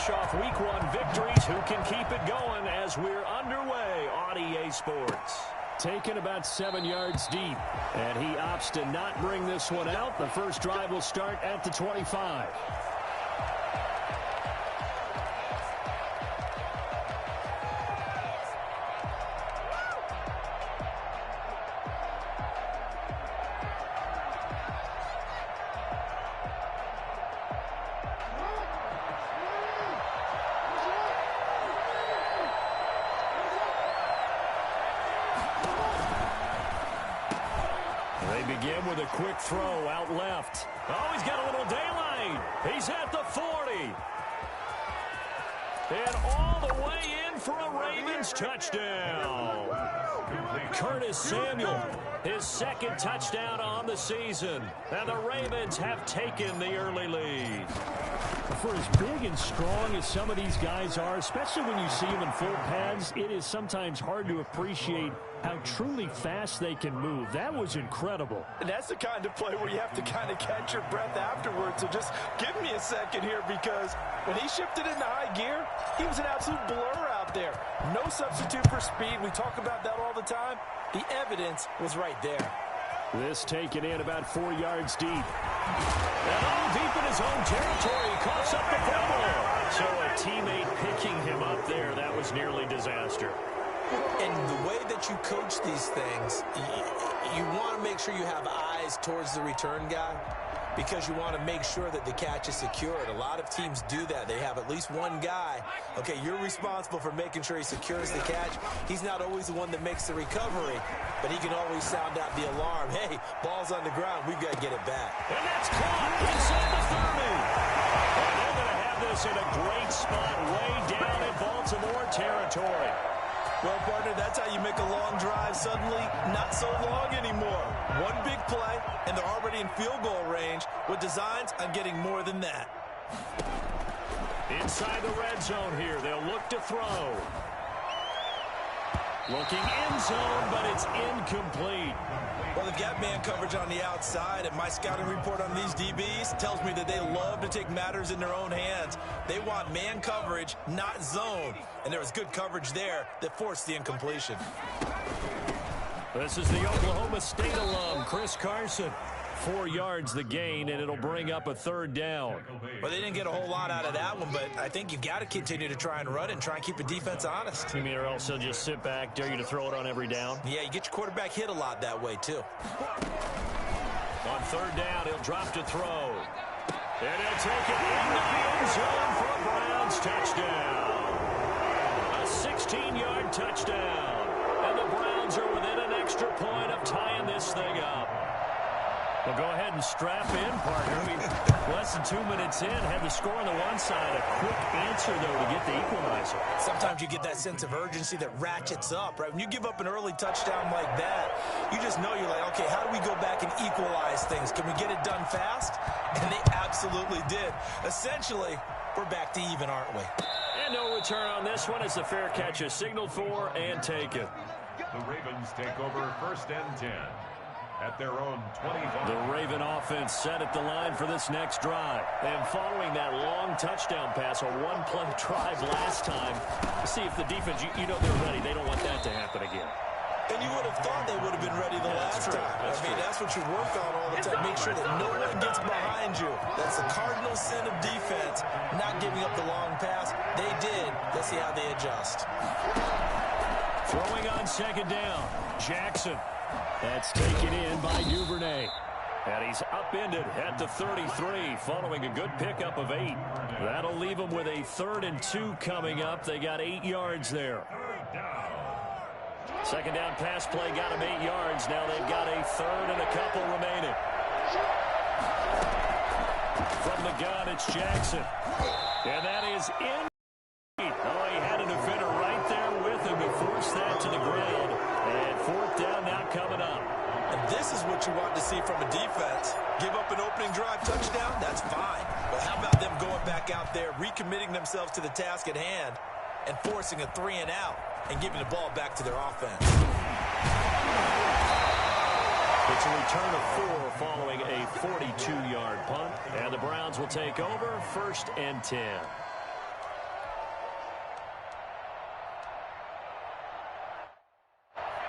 finish off Week 1 victories. Who can keep it going as we're underway on EA Sports? Taken about 7 yards deep, and he opts to not bring this one out. The first drive will start at the 25. Begin with a quick throw out left. Oh, he's got a little daylight. He's at the 40. And all the way in for a Ravens touchdown. Curtis Samuel, his second touchdown on the season. And the Ravens have taken the early lead. For as big and strong as some of these guys are, especially when you see them in full pads, it is sometimes hard to appreciate how truly fast they can move. That was incredible. And that's the kind of play where you have to kind of catch your breath afterwards. So just give me a second here, because when he shifted into high gear, he was an absolute blur out there. No substitute for speed. We talk about that all the time. The evidence was right there. This taken in about 4 yards deep. And all deep in his own territory. He coughs up the fumble. So a teammate picking him up there, that was nearly disaster. And the way that you coach these things, you want to make sure you have eyes towards the return guy, because you want to make sure that the catch is secured. A lot of teams do that. They have at least one guy. Okay, you're responsible for making sure he secures the catch. He's not always the one that makes the recovery, but he can always sound out the alarm. Hey, ball's on the ground. We've got to get it back. And that's caught inside the 30. And they're going to have this in a great spot way down in Baltimore territory. Well, partner, that's how you make a long drive suddenly not so long anymore. One big play, and they're already in field goal range with designs on getting more than that. Inside the red zone here, they'll look to throw. Looking end zone, but it's incomplete. Well, they've got man coverage on the outside, and my scouting report on these DBs tells me that they love to take matters in their own hands. They want man coverage, not zone. And there was good coverage there that forced the incompletion. This is the Oklahoma State alum, Chris Carson. 4 yards the gain, and it'll bring up a third down. Well, they didn't get a whole lot out of that one, but I think you've got to continue to try and run and try and keep the defense honest. You mean, or else they'll just sit back, dare you to throw it on every down? Yeah, you get your quarterback hit a lot that way, too. On third down, he'll drop to throw. And he'll take it into the end zone for a Browns touchdown. A 16-yard touchdown. And the Browns are within an extra point of tying this thing up. Well, go ahead and strap in, partner. I mean, less than 2 minutes in, had the score on the one side. A quick answer, though, to get the equalizer. Sometimes you get that sense of urgency that ratchets up, right? When you give up an early touchdown like that, you just know you're like, okay, how do we go back and equalize things? Can we get it done fast? And they absolutely did. Essentially, we're back to even, aren't we? And no return on this one as the fair catch is signaled for and taken. The Ravens take over 1st and 10. At their own 25. The Raven offense set at the line for this next drive. And following that long touchdown pass, a one-play drive last time, see if the defense, you know they're ready. They don't want that to happen again. And you would have thought they would have been ready the last time. That's what you work on all the time. Make sure that no one gets behind you. That's the cardinal sin of defense, not giving up the long pass. They did. Let's see how they adjust. Throwing on second down, Jackson. That's taken in by Duvernay. And he's upended at the 33 following a good pickup of 8. That'll leave them with a 3rd and 2 coming up. They got 8 yards there. Second down pass play got them 8 yards. Now they've got a 3rd and a couple remaining. From the gun, it's Jackson. And that is in. Oh, he had a defender right there with him to force that to the ground. And 4th down now coming up. And this is what you want to see from a defense. Give up an opening drive touchdown, that's fine. But how about them going back out there, recommitting themselves to the task at hand, and forcing a 3 and out, and giving the ball back to their offense. It's a return of 4 following a 42-yard punt. And the Browns will take over 1st and 10.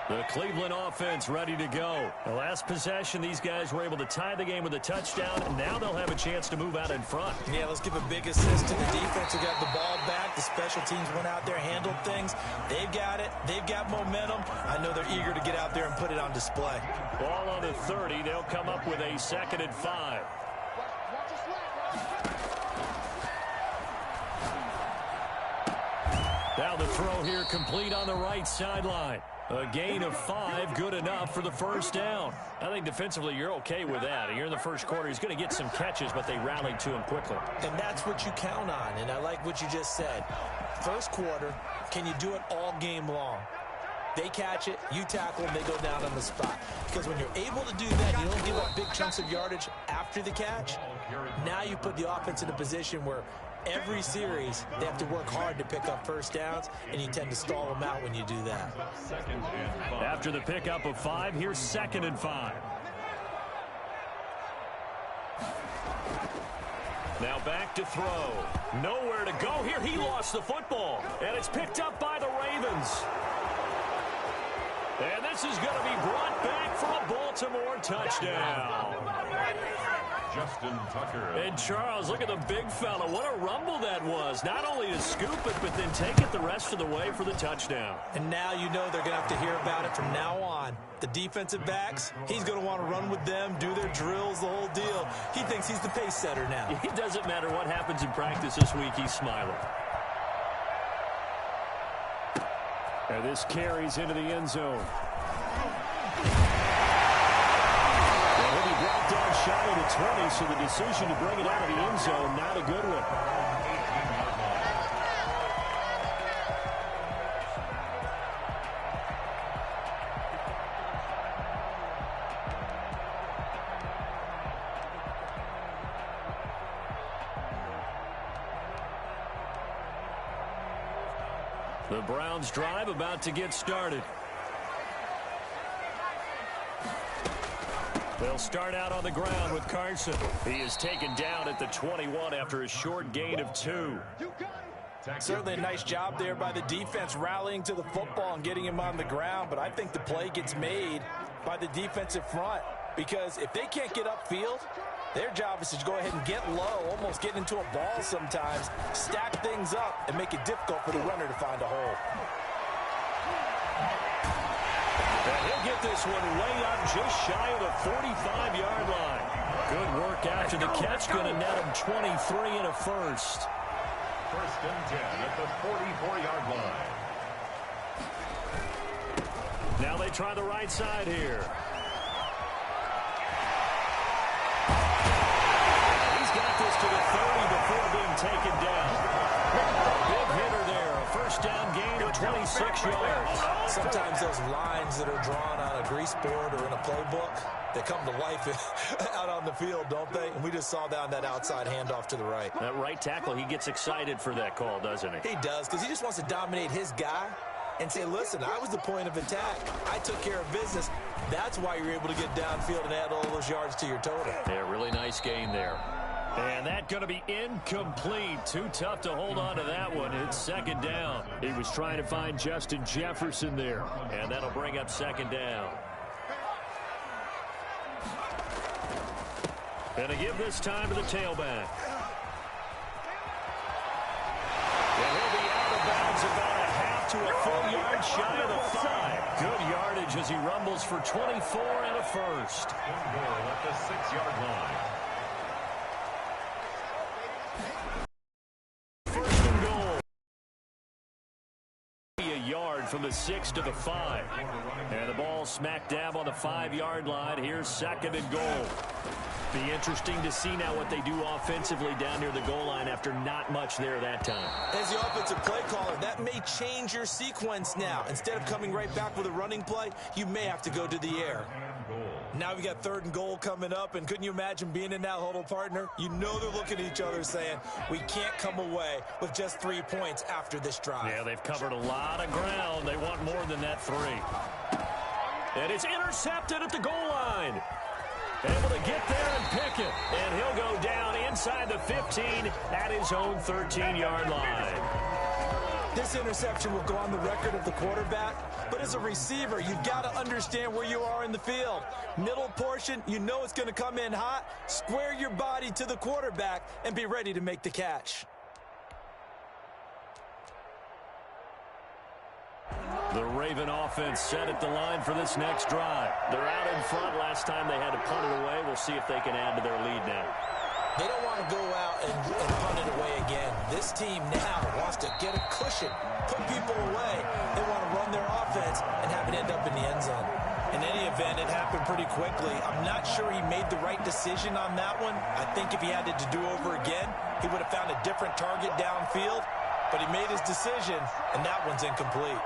The Cleveland offense ready to go. The last possession, these guys were able to tie the game with a touchdown, and now they'll have a chance to move out in front. Yeah, let's give a big assist to the defense who got the ball back. The special teams went out there, handled things. They've got it. They've got momentum. I know they're eager to get out there and put it on display. Ball on the 30. They'll come up with a 2nd and 5. Now the throw here complete on the right sideline. A gain of 5, good enough for the first down. I think defensively you're okay with that. Here in the first quarter, he's going to get some catches, but they rallied to him quickly. And that's what you count on, and I like what you just said. First quarter, can you do it all game long? They catch it, you tackle them, they go down on the spot. Because when you're able to do that, you don't give up big chunks of yardage after the catch. Now you put the offense in a position where every series, they have to work hard to pick up first downs, and you tend to stall them out when you do that. After the pickup of 5, here's 2nd and 5. Now back to throw. Nowhere to go here. He lost the football, and it's picked up by the Ravens. And this is going to be brought back for a Baltimore touchdown. Justin Tucker. And Charles, look at the big fella. What a rumble that was. Not only to scoop it, but then take it the rest of the way for the touchdown. And now you know they're going to have to hear about it from now on. The defensive backs, he's going to want to run with them, do their drills, the whole deal. He thinks he's the pace setter now. It doesn't matter what happens in practice this week, he's smiling. And this carries into the end zone. Down shy of the 20, so the decision to bring it out of the end zone, not a good one. The Browns drive about to get started. They'll start out on the ground with Carson. He is taken down at the 21 after a short gain of 2. Certainly a nice job there by the defense rallying to the football and getting him on the ground, but I think the play gets made by the defensive front because if they can't get upfield, their job is to go ahead and get low, almost get into a ball sometimes, stack things up, and make it difficult for the runner to find a hole. And he'll get this one way up just shy of the 45-yard line. Good work after the catch. Going to net him 23 and a first. 1st and 10 at the 44-yard line. Now they try the right side here. He's got this to the 30 before being taken down. Big hitter there. A first down gain of 26 yards. Sometimes those lines that are drawn on a grease board or in a playbook, they come to life out on the field, don't they? And we just saw down that outside handoff to the right. That right tackle, he gets excited for that call, doesn't he? He does, because he just wants to dominate his guy and say, listen, I was the point of attack. I took care of business. That's why you're able to get downfield and add all those yards to your total. Yeah, really nice gain there. And that's going to be incomplete. Too tough to hold on to that one. It's 2nd down. He was trying to find Justin Jefferson there. And that'll bring up 2nd down. And to give this time to the tailback. And he'll be out of bounds about a half to a full yard shy of the 5. Good yardage as he rumbles for 24 and a first. Goal at the 6-yard line. From the 6 to the 5. And the ball smack dab on the 5-yard line. Here's 2nd and goal. Be interesting to see now what they do offensively down near the goal line after not much there that time. As the offensive play caller, that may change your sequence now. Instead of coming right back with a running play, you may have to go to the air. Now we got 3rd and goal coming up, and couldn't you imagine being in that huddle, partner? You know they're looking at each other saying, we can't come away with just 3 points after this drive. Yeah, they've covered a lot of ground. They want more than that 3. And it's intercepted at the goal line. Able to get there and pick it. And he'll go down inside the 15 at his own 13-yard line. This interception will go on the record of the quarterback, but as a receiver, you've got to understand where you are in the field. Middle portion, you know it's going to come in hot. Square your body to the quarterback and be ready to make the catch. The Raven offense set at the line for this next drive. They're out in front. Last time they had to punt it away. We'll see if they can add to their lead now. They don't want to go out and punt it away again. This team now wants to get a cushion, put people away. They want to run their offense and have it end up in the end zone. In any event, it happened pretty quickly. I'm not sure he made the right decision on that one. I think if he had it to do over again, he would have found a different target downfield. But he made his decision, and that one's incomplete.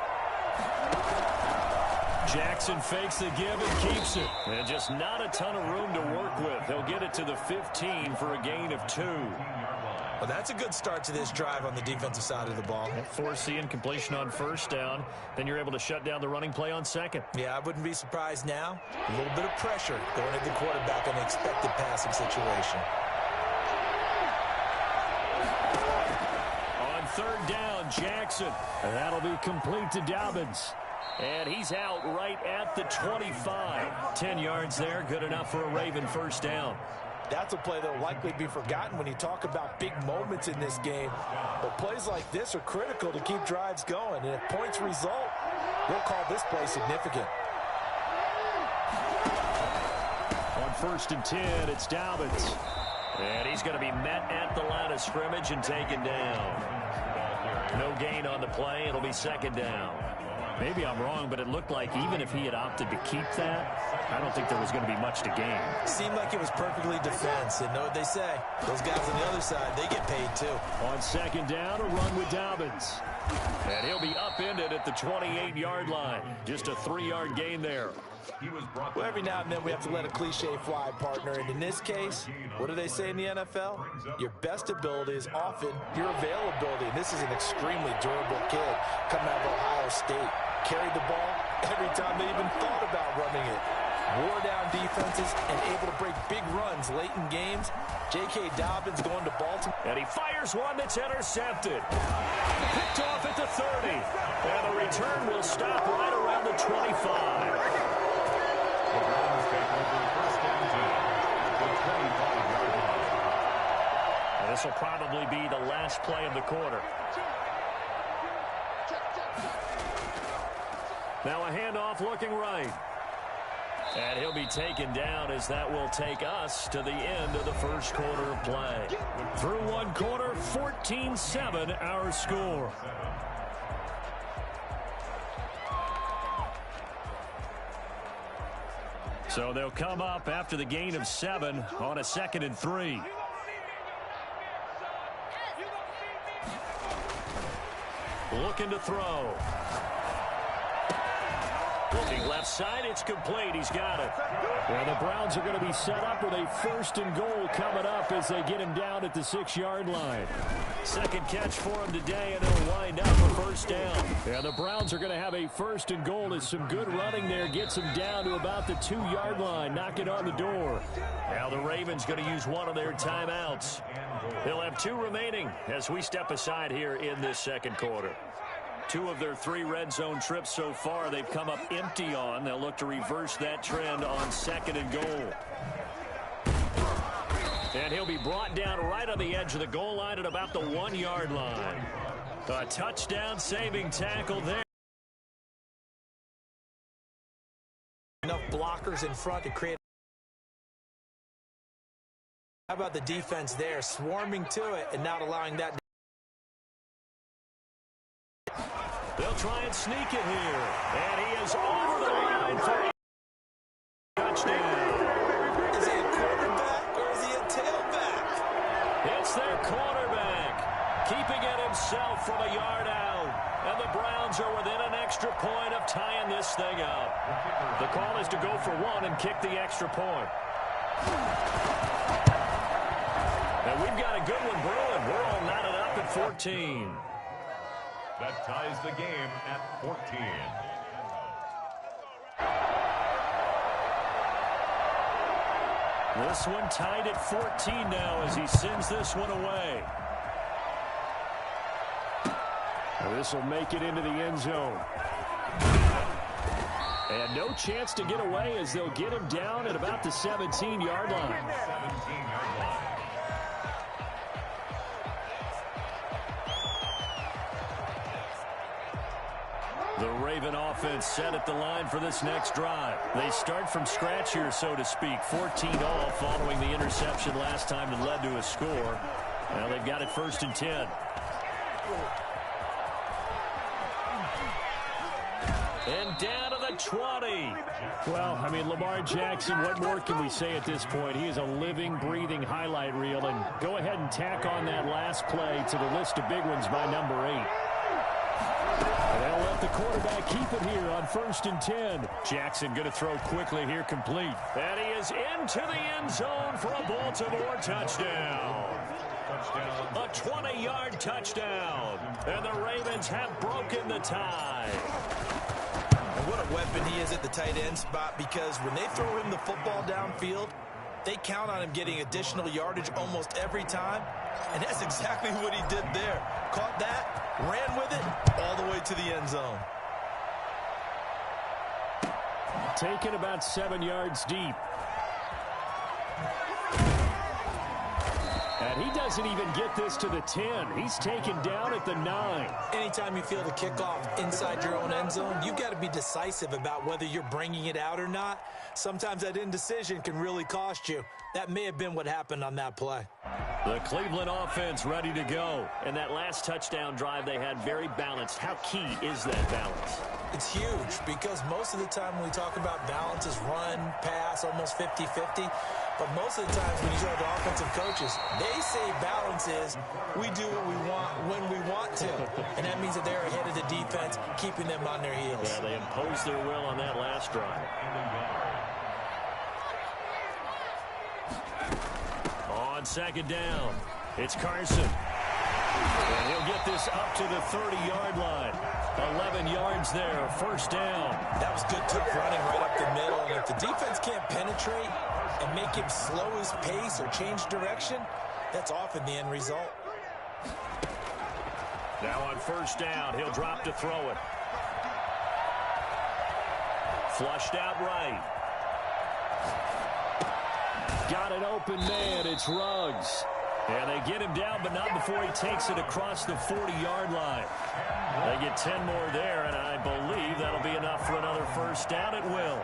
Jackson fakes the give and keeps it. And just not a ton of room to work with. He'll get it to the 15 for a gain of 2. Well, that's a good start to this drive on the defensive side of the ball. Forcing completion on first down. Then you're able to shut down the running play on second. Yeah, I wouldn't be surprised now. A little bit of pressure going at the quarterback in an expected passing situation. On third down, Jackson. And that'll be complete to Dobbins. And he's out right at the 25. 10 yards there, good enough for a Raven first down. That's a play that will likely be forgotten when you talk about big moments in this game. But plays like this are critical to keep drives going. And if points result, we'll call this play significant. On first and 10, it's Dobbins. And he's going to be met at the line of scrimmage and taken down. No gain on the play. It'll be second down. Maybe I'm wrong, but it looked like even if he had opted to keep that, I don't think there was going to be much to gain. Seemed like it was perfectly defense. And know what they say. Those guys on the other side, they get paid too. On second down, a run with Dobbins. And he'll be upended at the 28-yard line. Just a 3-yard gain there. Well, every now and then we have to let a cliche fly, partner. And in this case, what do they say in the NFL? Your best ability is often your availability. And this is an extremely durable kid coming out of Ohio State. Carried the ball every time they even thought about running it. Wore down defenses and able to break big runs late in games. J.K. Dobbins going to Baltimore. And he fires one that's intercepted. Picked off at the 30. And the return will stop right around the 25. And this will probably be the last play of the quarter. Now a handoff looking right. And he'll be taken down as that will take us to the end of the first quarter of play. Through one quarter, 14-7 our score. So they'll come up after the gain of 7 on a 2nd and 3. Looking to throw. Looking left side, it's complete. He's got it. Well, the Browns are going to be set up with a 1st and goal coming up as they get him down at the 6-yard line. Second catch for him today, and it'll wind up a first down. Yeah, the Browns are going to have a 1st and goal as some good running there gets him down to about the 2-yard line, knocking on the door. Now the Ravens going to use one of their timeouts. They'll have 2 remaining as we step aside here in this second quarter. 2 of their 3 red zone trips so far they've come up empty on. They'll look to reverse that trend on 2nd and goal. And he'll be brought down right on the edge of the goal line at about the 1-yard line. A touchdown saving tackle there. Enough blockers in front to create. How about the defense there, swarming to it and not allowing that. They'll try and sneak it here. And he is over the line for a touchdown. Is he a quarterback or is he a tailback? It's their quarterback, keeping it himself from a yard out. And the Browns are within an extra point of tying this thing up. The call is to go for 1 and kick the extra point. And we've got a good one brewing. We're all knotted up at 14. That ties the game at 14. This one tied at 14 now as he sends this one away. Now this will make it into the end zone. And no chance to get away as they'll get him down at about the 17-yard line. 17-yard line. The Raven offense set at the line for this next drive. They start from scratch here, so to speak. 14-all following the interception last time that led to a score. Now they've got it 1st and 10. And down to the 20. Well, I mean, Lamar Jackson, what more can we say at this point? He is a living, breathing highlight reel. And go ahead and tack on that last play to the list of big ones by number 8. And they'll let the quarterback keep it here on 1st and 10. Jackson going to throw quickly here, complete. And he is into the end zone for a Baltimore touchdown. A 20-yard touchdown. And the Ravens have broken the tie. And what a weapon he is at the tight end spot, because when they throw him the football downfield, they count on him getting additional yardage almost every time. And that's exactly what he did there. Caught that, ran with it, all the way to the end zone. Taken about 7 yards deep. And he doesn't even get this to the 10. He's taken down at the 9. Anytime you feel the kickoff inside your own end zone, you've got to be decisive about whether you're bringing it out or not. Sometimes that indecision can really cost you. That may have been what happened on that play. The Cleveland offense ready to go. And that last touchdown drive they had very balanced. How key is that balance? It's huge, because most of the time when we talk about balance is run, pass, almost 50-50. But most of the times when you talk to offensive coaches, they say balance is we do what we want when we want to. And that means that they're ahead of the defense, keeping them on their heels. Yeah, they imposed their will on that last drive. On 2nd down, it's Carson. And he'll get this up to the 30-yard line. 11 yards there, 1st down. That was good, tough running right up the middle. And if the defense can't penetrate and make him slow his pace or change direction, that's often the end result. Now on 1st down, he'll drop to throw it. Flushed out right. Got an open man. It's Ruggs. And they get him down, but not before he takes it across the 40-yard line. They get 10 more there, and I believe that'll be enough for another 1st down. It will.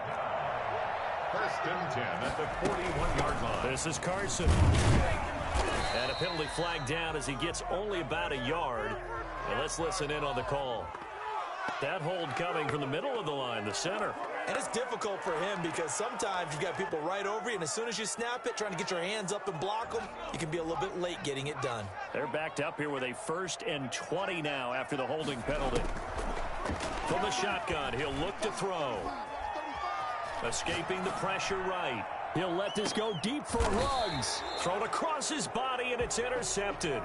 1st and 10 at the 41-yard line. This is Carson. And a penalty flag down as he gets only about a yard. And let's listen in on the call. That hold coming from the middle of the line, the center. And it's difficult for him because sometimes you've got people right over you, and as soon as you snap it, trying to get your hands up and block them, you can be a little bit late getting it done. They're backed up here with a 1st and 20 now after the holding penalty. From the shotgun, he'll look to throw. Escaping the pressure right. He'll let this go deep for Ruggs. Thrown across his body, and it's intercepted.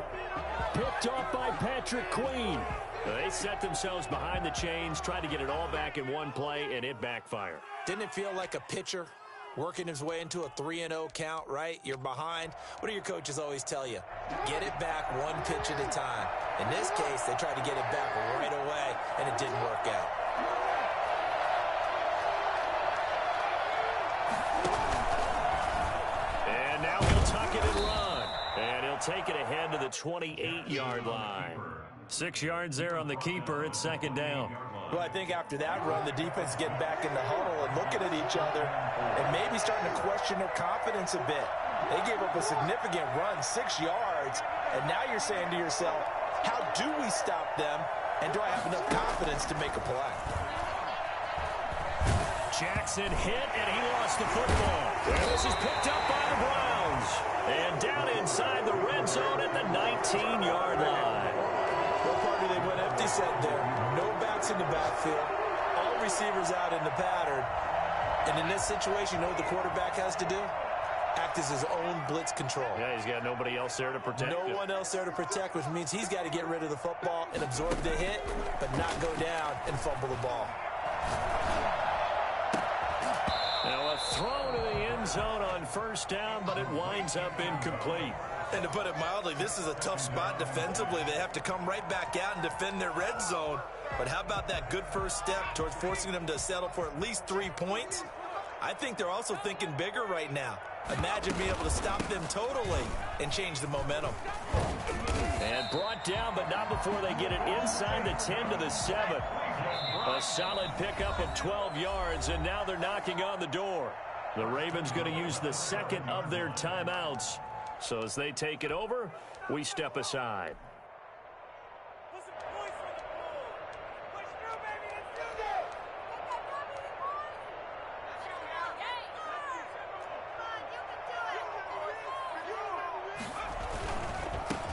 Picked off by Patrick Queen. They set themselves behind the chains, tried to get it all back in one play, and it backfired. Didn't it feel like a pitcher working his way into a 3-0 count, right? You're behind. What do your coaches always tell you? Get it back one pitch at a time. In this case, they tried to get it back right away, and it didn't work out. And now he'll tuck it and run. And he'll take it ahead to the 28-yard line. 6 yards there on the keeper. It's 2nd down. Well, I think after that run, the defense is getting back in the huddle and looking at each other and maybe starting to question their confidence a bit. They gave up a significant run, 6 yards, and now you're saying to yourself, how do we stop them, and do I have enough confidence to make a play? Jackson hit, and he lost the football. And this is picked up by the Browns. And down inside the red zone at the 19-yard line. Well, partner, they went empty set there. No backs in the backfield. All receivers out in the pattern. And in this situation, you know what the quarterback has to do? Act as his own blitz control. Yeah, he's got nobody else there to protect him. No one else there to protect, which means he's got to get rid of the football and absorb the hit, but not go down and fumble the ball. Now a throw to the end zone on first down, but it winds up incomplete. And to put it mildly, this is a tough spot defensively. They have to come right back out and defend their red zone. But how about that good first step towards forcing them to settle for at least 3 points? I think they're also thinking bigger right now. Imagine being able to stop them totally and change the momentum. And brought down, but not before they get it inside the 10 to the 7. A solid pickup of 12 yards, and now they're knocking on the door. The Ravens going to use the second of their timeouts. So as they take it over, we step aside.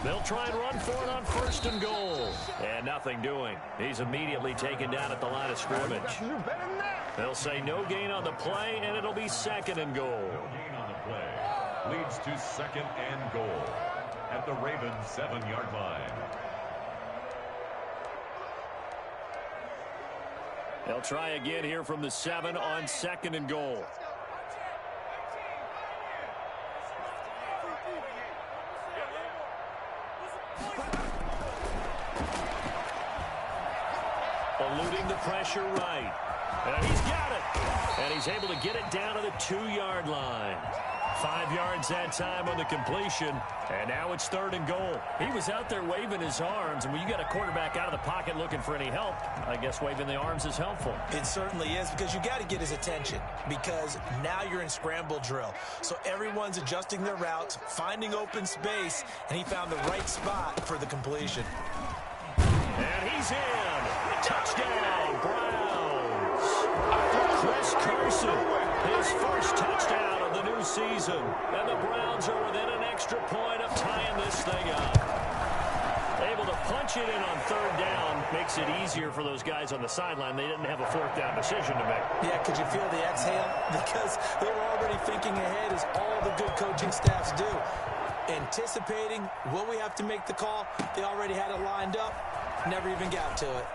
They'll try and run for it on first and goal. And nothing doing. He's immediately taken down at the line of scrimmage. They'll say no gain on the play, and it'll be second and goal. No gain on the play. Leads to second and goal at the Ravens 7-yard line. They'll try again here from the 7 on second and goal. Eluding the pressure right. And he's got it. And he's able to get it down to the 2-yard line. 5 yards that time on the completion. And now it's third and goal. He was out there waving his arms. And when you got a quarterback out of the pocket looking for any help, I guess waving the arms is helpful. It certainly is, because you got to get his attention, because now you're in scramble drill. So everyone's adjusting their routes, finding open space, and he found the right spot for the completion. And he's in. Touchdown, Browns. Chris Carson, his first touchdown of the new season. And the Browns are within an extra point of tying this thing up. Able to punch it in on third down makes it easier for those guys on the sideline. They didn't have a fourth down decision to make. Yeah, could you feel the exhale? Because they were already thinking ahead, as all the good coaching staffs do. Anticipating, will we have to make the call? They already had it lined up. Never even got to it.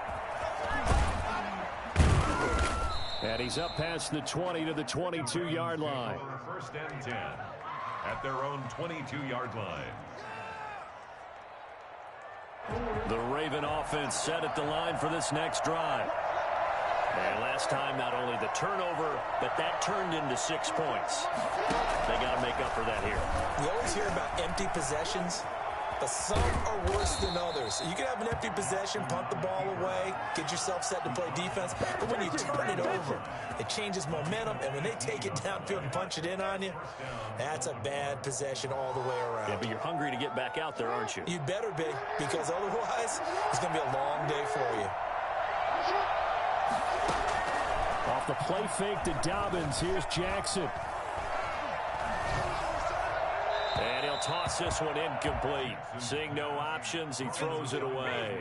And he's up past the 20 to the 22-yard line. First and 10 at their own 22-yard line. The Raven offense set at the line for this next drive. And last time, not only the turnover, but that turned into 6 points. They got to make up for that here. We always hear about empty possessions, but some are worse than others. You can have an empty possession, punt the ball away, get yourself set to play defense, but when you turn it over, it changes momentum, and when they take it downfield and punch it in on you, that's a bad possession all the way around. Yeah, but you're hungry to get back out there, aren't you? You better be, because otherwise, it's going to be a long day for you. Off the play fake to Dobbins, here's Jackson. And he'll toss this one incomplete. Seeing no options, he throws it away.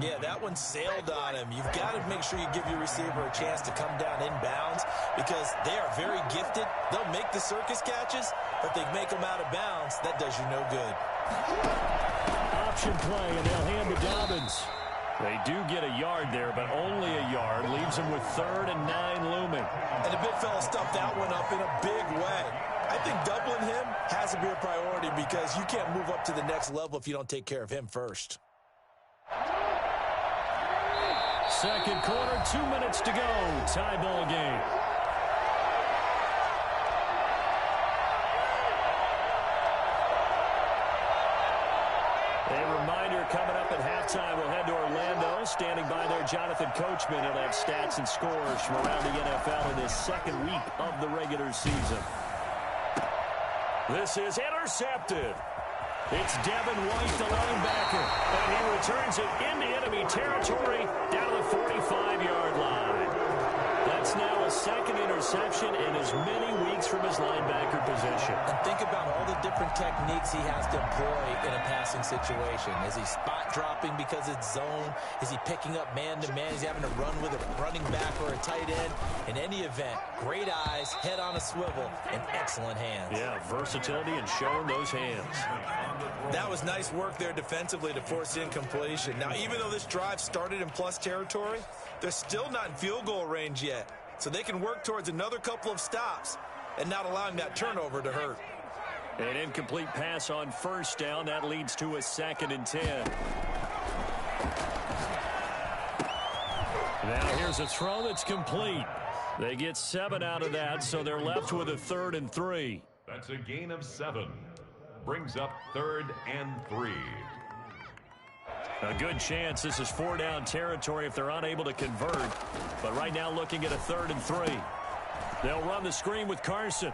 Yeah, that one sailed on him. You've got to make sure you give your receiver a chance to come down inbounds, because they are very gifted. They'll make the circus catches, but they make them out of bounds. That does you no good. Option play, and they'll hand to Dobbins. They do get a yard there, but only a yard. Leaves them with 3rd and 9 looming. And the big fella stuffed that one up in a big way. I think doubling him has to be a priority, because you can't move up to the next level if you don't take care of him first. Second quarter, 2 minutes to go. Tie ball game. A reminder, coming up at halftime, we'll head to Orlando. Standing by there, Jonathan Coachman. He'll have stats and scores from around the NFL in his second week of the regular season. This is intercepted. It's Devin White, the linebacker, and he returns it into enemy territory down to the 45-yard line. That's now a second interception in as many weeks from his linebacker position. And think about all the different techniques he has to employ in a passing situation. Is he spot dropping because it's zone? Is he picking up man-to-man? Is he having to run with a running back or a tight end? In any event, great eyes, head on a swivel, and excellent hands. Yeah, versatility and showing those hands. That was nice work there defensively to force incompletion. Now, even though this drive started in plus territory, they're still not in field goal range yet. so they can work towards another couple of stops and not allowing that turnover to hurt. An incomplete pass on first down. That leads to a 2nd and 10. Now here's a throw that's complete. They get 7 out of that, so they're left with a 3rd and 3. That's a gain of 7. Brings up 3rd and 3. A good chance this is 4-down territory if they're unable to convert. But right now looking at a 3rd and 3. They'll run the screen with Carson.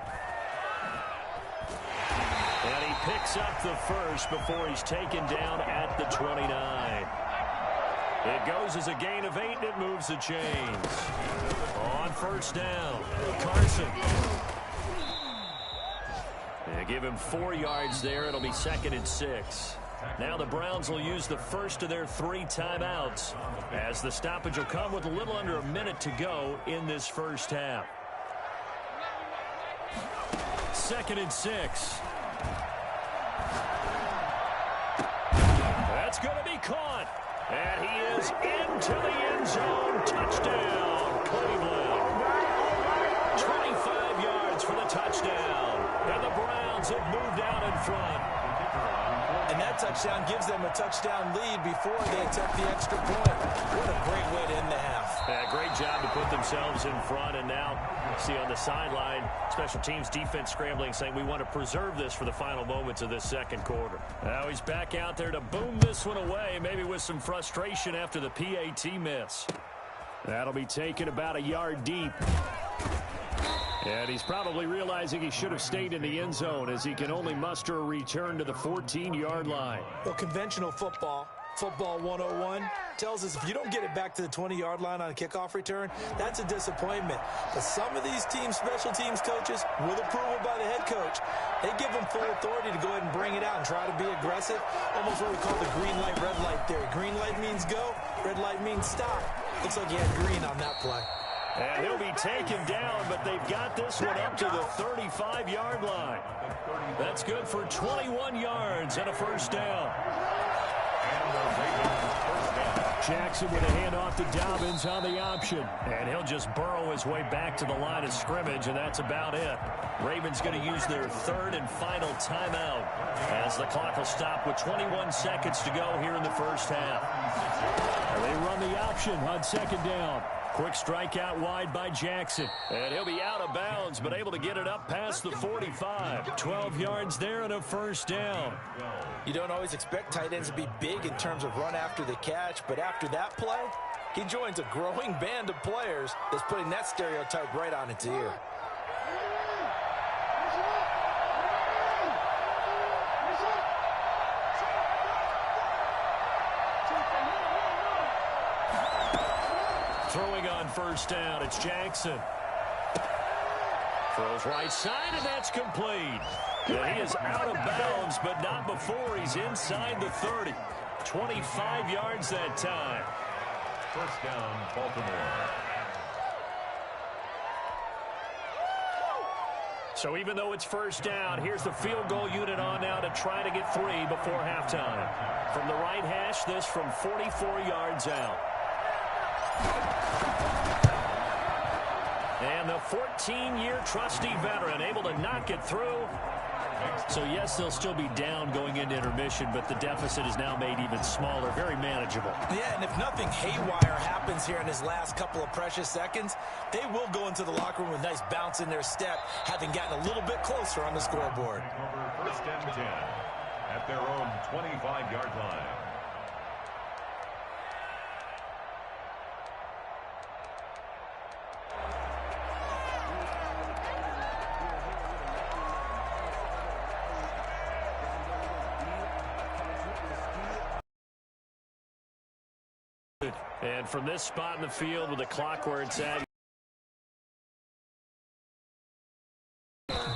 And he picks up the first before he's taken down at the 29. It goes as a gain of 8, and it moves the chains. On first down, Carson. They give him 4 yards there. It'll be 2nd and 6. Now the Browns will use the first of their 3 timeouts, as the stoppage will come with a little under a minute to go in this first half. 2nd and 6. That's going to be caught. And he is into the end zone. Touchdown, Cleveland. 25 yards for the touchdown. And the Browns have moved out in front. And that touchdown gives them a touchdown lead before they attempt the extra point. What a great way to end the half. Yeah, great job to put themselves in front. And now, see on the sideline, special teams defense scrambling, saying we want to preserve this for the final moments of this second quarter. Now he's back out there to boom this one away, maybe with some frustration after the PAT miss. That'll be taken about a yard deep. And he's probably realizing he should have stayed in the end zone, as he can only muster a return to the 14-yard line. Well, conventional football 101, tells us if you don't get it back to the 20-yard line on a kickoff return, that's a disappointment. But some of these teams, special teams coaches, with approval by the head coach, they give them full authority to go ahead and bring it out and try to be aggressive. Almost what we call the green light, red light theory. Green light means go, red light means stop. Looks like he had green on that play. And he'll be taken down, but they've got this one up to the 35-yard line. That's good for 21 yards and a first down. Jackson with a handoff to Dobbins on the option. And he'll just burrow his way back to the line of scrimmage, and that's about it. Ravens going to use their third and final timeout, as the clock will stop with 21 seconds to go here in the first half. They run the option on second down. Quick strike out wide by Jackson. And he'll be out of bounds, but able to get it up past the 45. 12 yards there and a first down. You don't always expect tight ends to be big in terms of run after the catch, but after that play, he joins a growing band of players that's putting that stereotype right on its ear. Throwing on first down, it's Jackson. Throws right side, and that's complete. And he is out of bounds, but not before he's inside the 30. 25 yards that time. First down, Baltimore. So even though it's first down, here's the field goal unit on now to try to get 3 before halftime. From the right hash, this from 44 yards out. And the 14-year trusty veteran able to knock it through. So, yes, they'll still be down going into intermission, but the deficit is now made even smaller, very manageable. Yeah, and if nothing haywire happens here in his last couple of precious seconds, they will go into the locker room with a nice bounce in their step, having gotten a little bit closer on the scoreboard. First and 10 at their own 25-yard line. And from this spot in the field with the clock where it's at.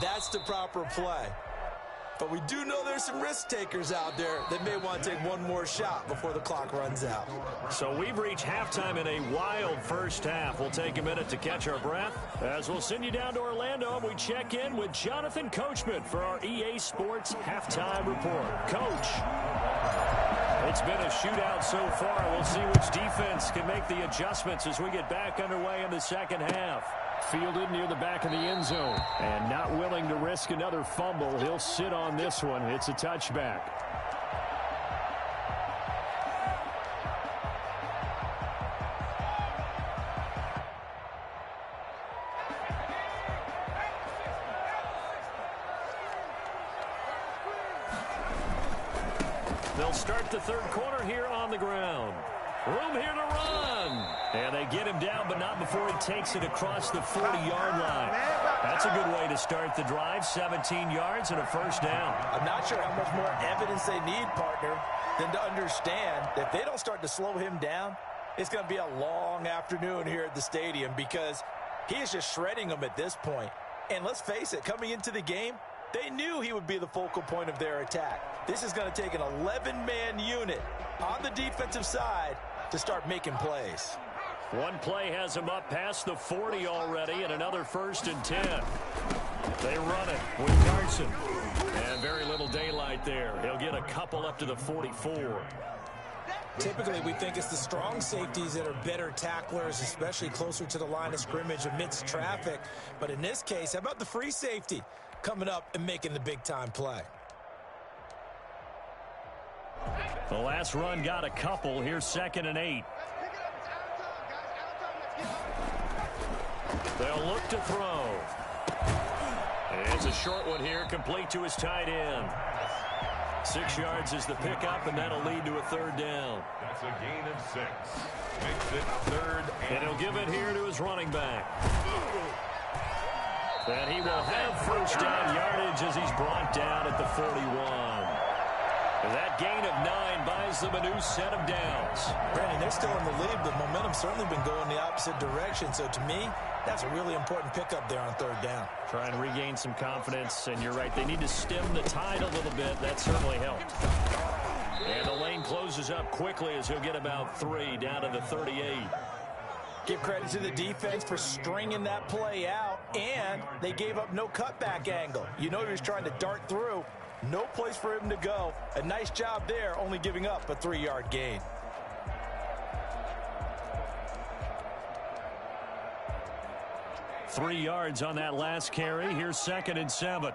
That's the proper play. But we do know there's some risk takers out there that may want to take one more shot before the clock runs out. So we've reached halftime in a wild first half. We'll take a minute to catch our breath as we'll send you down to Orlando and we check in with Jonathan Coachman for our EA Sports Halftime Report. Coach. It's been a shootout so far. We'll see which defense can make the adjustments as we get back underway in the second half. Fielded near the back of the end zone. And not willing to risk another fumble. He'll sit on this one. It's a touchback. They'll start the third quarter here on the ground. Room here to run. And they get him down, but not before he takes it across the 40-yard line. That's a good way to start the drive. 17 yards and a first down. I'm not sure how much more evidence they need, partner, than to understand that if they don't start to slow him down, it's going to be a long afternoon here at the stadium because he is just shredding them at this point. And let's face it, coming into the game, they knew he would be the focal point of their attack. This is going to take an 11-man unit on the defensive side to start making plays. One play has him up past the 40 already, and another 1st and 10. They run it with Carson. And very little daylight there. He'll get a couple up to the 44. Typically, we think it's the strong safeties that are better tacklers, especially closer to the line of scrimmage amidst traffic. But in this case, how about the free safety coming up and making the big-time play? The last run got a couple. Here's 2nd and 8. They'll look to throw. It's a short one here, complete to his tight end. 6 yards is the pickup, and that'll lead to a 3rd down. That's a gain of 6. Makes it 3rd and he'll give it here to his running back. And he will have first down yardage as he's brought down at the 41. That gain of 9 buys them a new set of downs. Brandon, they're still in the lead, but momentum's certainly been going the opposite direction. So to me, that's a really important pickup there on 3rd down. Try and regain some confidence, and you're right. They need to stem the tide a little bit. That certainly helped. And the lane closes up quickly as he'll get about 3 down to the 38. Give credit to the defense for stringing that play out, and they gave up no cutback angle. You know he was trying to dart through. No place for him to go. A nice job there, only giving up a 3-yard gain. Three yards on that last carry. Here's 2nd and 7.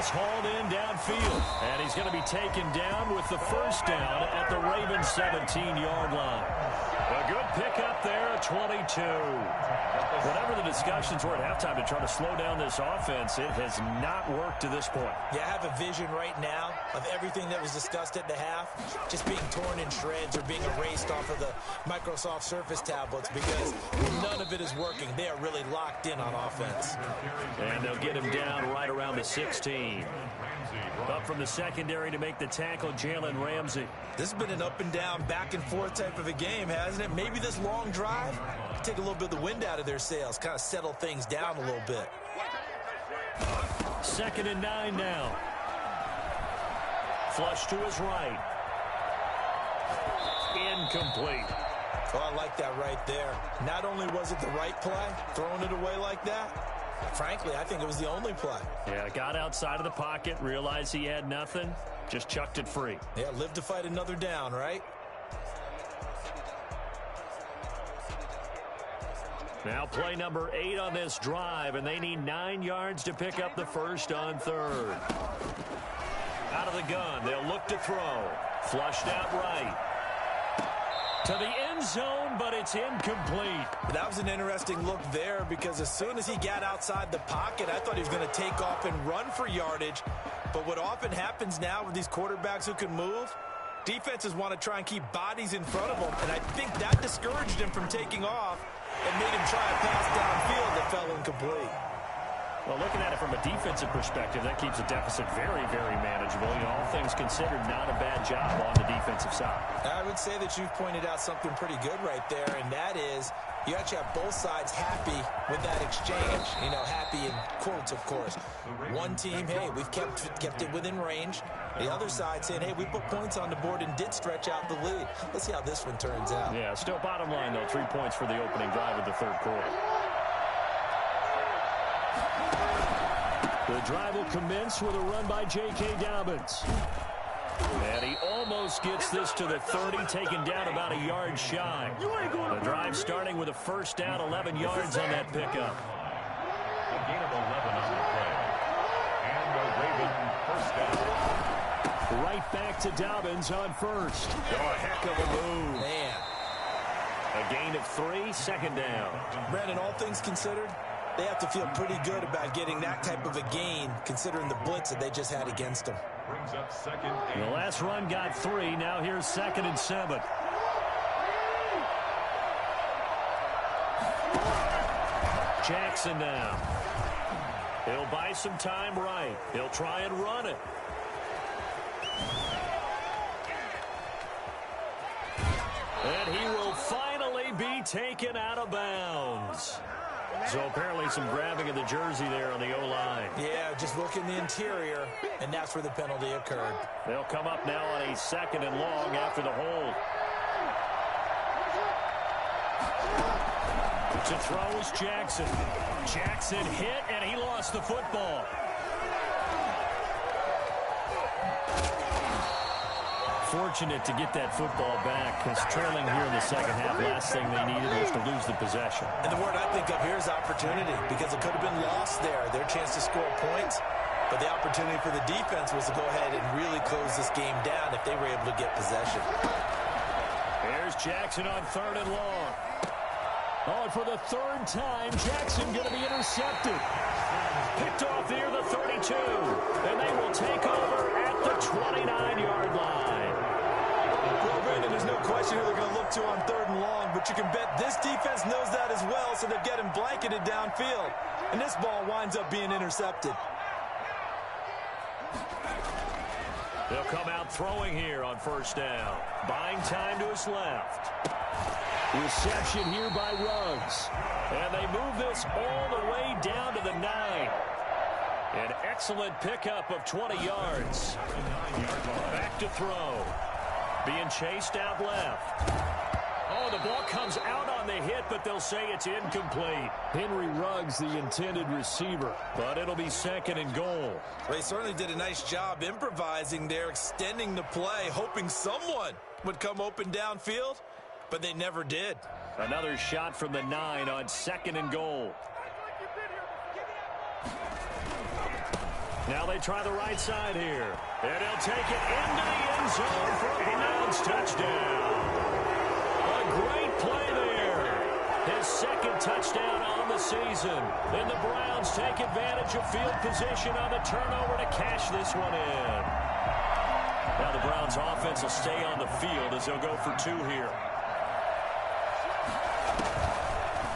Hauled in downfield, and he's going to be taken down with the first down at the Ravens' 17-yard line. A good pickup there at 22. Whatever the discussions were at halftime to try to slow down this offense, it has not worked to this point. Yeah, I have a vision right now of everything that was discussed at the half just being torn in shreds or being erased off of the Microsoft Surface tablets because none of it is working. They are really locked in on offense. And they'll get him down right around the 16. Up from the secondary to make the tackle, Jalen Ramsey. This has been an up and down, back and forth type of a game, hasn't it? Maybe this long drive can take a little bit of the wind out of their sails, kind of settle things down a little bit. 2nd and 9 now. Flush to his right. Incomplete. Oh, I like that right there. Not only was it the right play, throwing it away like that, frankly, I think it was the only play. Yeah, got outside of the pocket, realized he had nothing, just chucked it free. Yeah, live to fight another down, right? Now play number 8 on this drive, and they need 9 yards to pick up the first on 3rd. Out of the gun, they'll look to throw. Flushed out right. To the end zone, but it's incomplete. That was an interesting look there because as soon as he got outside the pocket, I thought he was going to take off and run for yardage. But what often happens now with these quarterbacks who can move, defenses want to try and keep bodies in front of them, and I think that discouraged him from taking off and made him try a pass downfield that fell incomplete. Well, looking at it from a defensive perspective, that keeps the deficit very, very manageable. You know, all things considered, not a bad job on the defensive side. I would say that you've pointed out something pretty good right there, and that is you actually have both sides happy with that exchange. You know, happy in quotes, of course. One team, hey, we've kept it within range. The other side saying, hey, we put points on the board and did stretch out the lead. Let's see how this one turns out. Yeah, still bottom line, though. 3 points for the opening drive of the third quarter. The drive will commence with a run by J.K. Dobbins. And he almost gets this to the 30, taken down about a yard shy. The drive starting with a first down, 11 yards on that pickup. A gain of 11 on the play. And the Raven first down. Right back to Dobbins on first. Oh, a heck of a move. Man. A gain of 3, second down. Brandon, all things considered, they have to feel pretty good about getting that type of a gain, considering the blitz that they just had against them. Brings up second The and last run got 3. Now here's 2nd and 7. Jackson now. He'll buy some time right. He'll try and run it. And he will finally be taken out of bounds. So apparently some grabbing of the jersey there on the O-line. Yeah, just look in the interior, and that's where the penalty occurred. They'll come up now on a 2nd and long after the hold. To throw is Jackson. Jackson hit, and he lost the football. Fortunate to get that football back, because trailing here in the second half, last thing they needed was to lose the possession. And the word I think of here is opportunity, because it could have been lost there, their chance to score points. But the opportunity for the defense was to go ahead and really close this game down if they were able to get possession. Here's Jackson on 3rd and long. Oh, and for the 3rd time, Jackson going to be intercepted. Picked off near the 32. And they will take over at the 29-yard line. Well, Brandon, there's no question who they're going to look to on 3rd and long, but you can bet this defense knows that as well, so they're getting blanketed downfield. And this ball winds up being intercepted. They'll come out throwing here on 1st down. Buying time to his left. Reception here by Ruggs. And they move this all the way down to the 9. An excellent pickup of 20 yards. Back to throw. Being chased out left. Oh, the ball comes out on the hit, but they'll say it's incomplete. Henry Ruggs, the intended receiver, but it'll be 2nd and goal. Well, they certainly did a nice job improvising there, extending the play, hoping someone would come open downfield, but they never did. Another shot from the 9 on 2nd and goal. Now they try the right side here. And he'll take it into the end zone for a Browns touchdown. A great play there. His 2nd touchdown on the season. And the Browns take advantage of field position on the turnover to cash this one in. Now the Browns offense will stay on the field as they'll go for 2 here.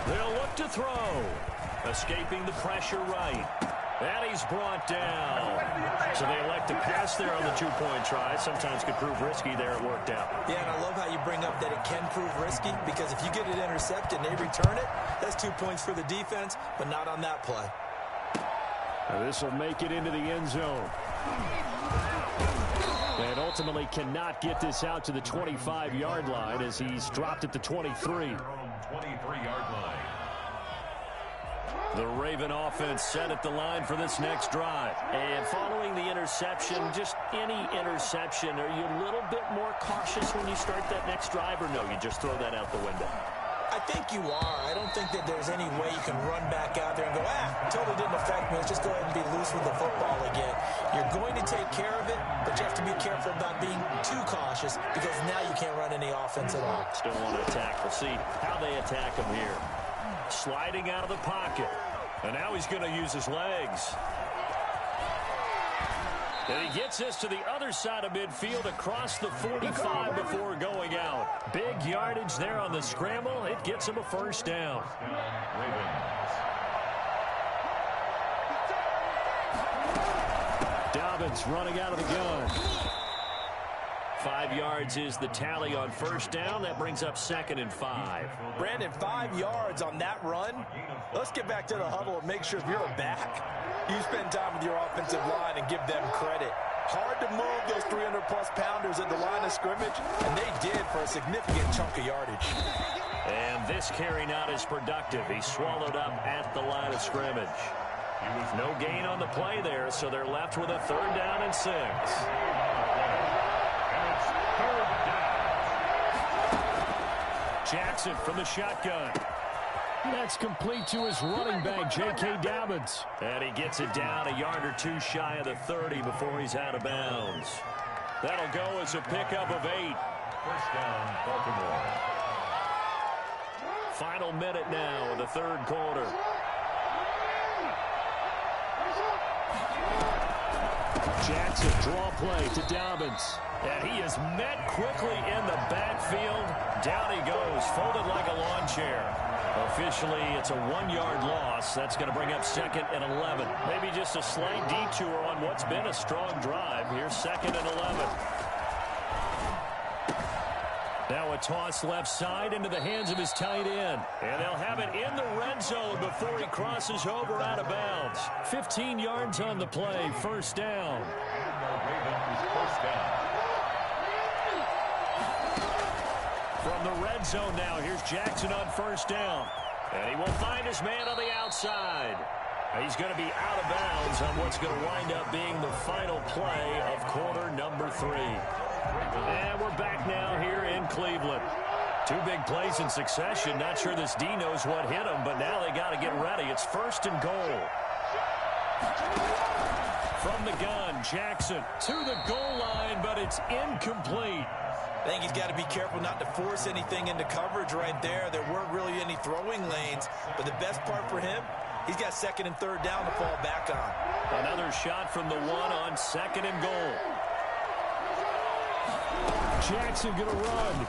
They'll look to throw. Escaping the pressure right. And he's brought down. So they elect to pass there on the 2-point try. Sometimes could prove risky there. It worked out. Yeah, and I love how you bring up that it can prove risky, because if you get it intercepted and they return it, that's 2 points for the defense, but not on that play. This will make it into the end zone. And ultimately cannot get this out to the 25-yard line as he's dropped at the 23. 23-yard line. The Raven offense set at the line for this next drive. And following the interception, just any interception, are you a little bit more cautious when you start that next drive, or no, you just throw that out the window? I think you are. I don't think that there's any way you can run back out there and go, totally didn't affect me. Let's just go ahead and be loose with the football again. You're going to take care of it, but you have to be careful about being too cautious, because now you can't run any offense at all. Still want to attack. We'll see how they attack him here. Sliding out of the pocket. And now he's going to use his legs. And he gets this to the other side of midfield across the 45 before going out. Big yardage there on the scramble. It gets him a first down. Dobbins running out of the gun. 5 yards is the tally on first down. That brings up 2nd and 5. Brandon, 5 yards on that run. Let's get back to the huddle and make sure if you're a back, you spend time with your offensive line and give them credit. Hard to move those 300-plus pounders at the line of scrimmage, and they did for a significant chunk of yardage. And this carry not as productive. He swallowed up at the line of scrimmage. No gain on the play there, so they're left with a 3rd down and 6. Jackson from the shotgun. That's complete to his running back, J.K. Dobbins. And he gets it down a yard or 2 shy of the 30 before he's out of bounds. That'll go as a pickup of 8. First down, Baltimore. Final minute now of the 3rd quarter. Jackson, draw play to Dobbins. And he is met quickly in the backfield. Down he goes, folded like a lawn chair. Officially, it's a 1-yard loss. That's going to bring up 2nd and 11. Maybe just a slight detour on what's been a strong drive. Here's 2nd and 11. Now a toss left side into the hands of his tight end. And they'll have it in the red zone before he crosses over out of bounds. 15 yards on the play, first down. And the Ravens first down. From the red zone now, here's Jackson on first down. And he will find his man on the outside. He's going to be out of bounds on what's going to wind up being the final play of quarter number 3. And we're back now here in Cleveland. 2 big plays in succession. Not sure this D knows what hit him, but now they got to get ready. It's 1st and goal. From the gun, Jackson to the goal line, but it's incomplete. I think he's got to be careful not to force anything into coverage right there. There weren't really any throwing lanes, but the best part for him, he's got 2nd and 3rd down to fall back on. Another shot from the 1 on 2nd and goal. Jackson going to run.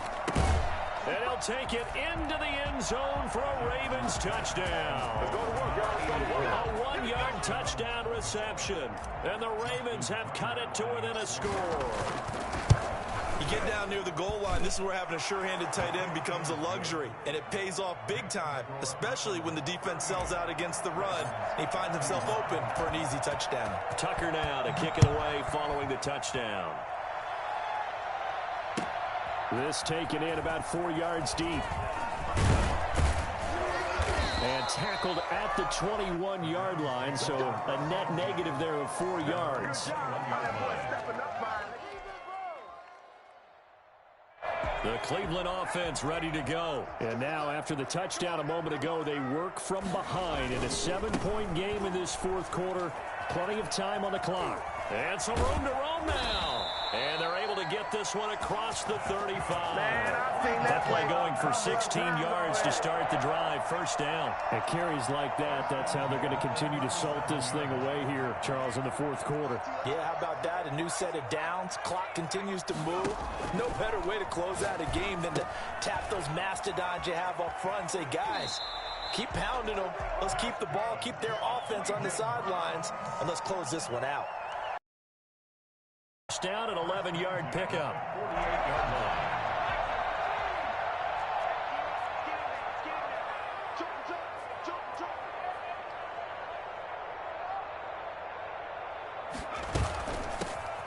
And he'll take it into the end zone for a Ravens touchdown. Let's go to work, guys. Go to work. A 1-yard touchdown reception. And the Ravens have cut it to within a score. You get down near the goal line, this is where having a sure-handed tight end becomes a luxury, and it pays off big time, especially when the defense sells out against the run, and he finds himself open for an easy touchdown. Tucker now to kick it away following the touchdown. This taken in about 4 yards deep. And tackled at the 21-yard line, so a net negative there of 4 yards. The Cleveland offense ready to go. And now, after the touchdown a moment ago, they work from behind in a 7-point game in this 4th quarter. Plenty of time on the clock. And some room to roam now. And they're able to get this one across the 35. That play going for 16 yards to start the drive. First down. And carries like that, that's how they're going to continue to salt this thing away here, Charles, in the 4th quarter. Yeah, how about that? A new set of downs. Clock continues to move. No better way to close out a game than to tap those mastodons you have up front and say, guys, keep pounding them. Let's keep the ball, keep their offense on the sidelines, and let's close this one out. Down an 11-yard pickup. 48-yard line.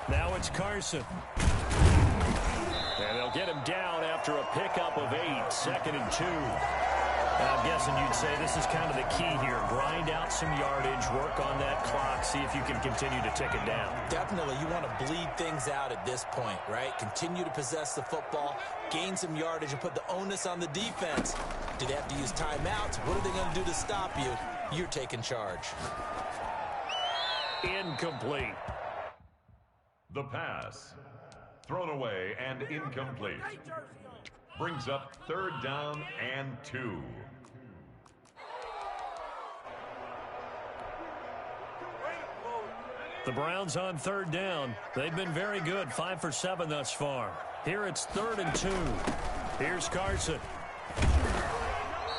Now it's Carson. And they'll get him down after a pickup of 8, 2nd and 2. I'm guessing you'd say this is kind of the key here. Grind out some yardage, work on that clock, see if you can continue to tick it down. Definitely, you want to bleed things out at this point, right? Continue to possess the football, gain some yardage, and put the onus on the defense. Do they have to use timeouts? What are they going to do to stop you? You're taking charge. Incomplete. The pass. Thrown away and incomplete. Brings up 3rd down and 2. The Browns on 3rd down. They've been very good, 5 for 7 thus far. Here it's 3rd and 2. Here's Carson.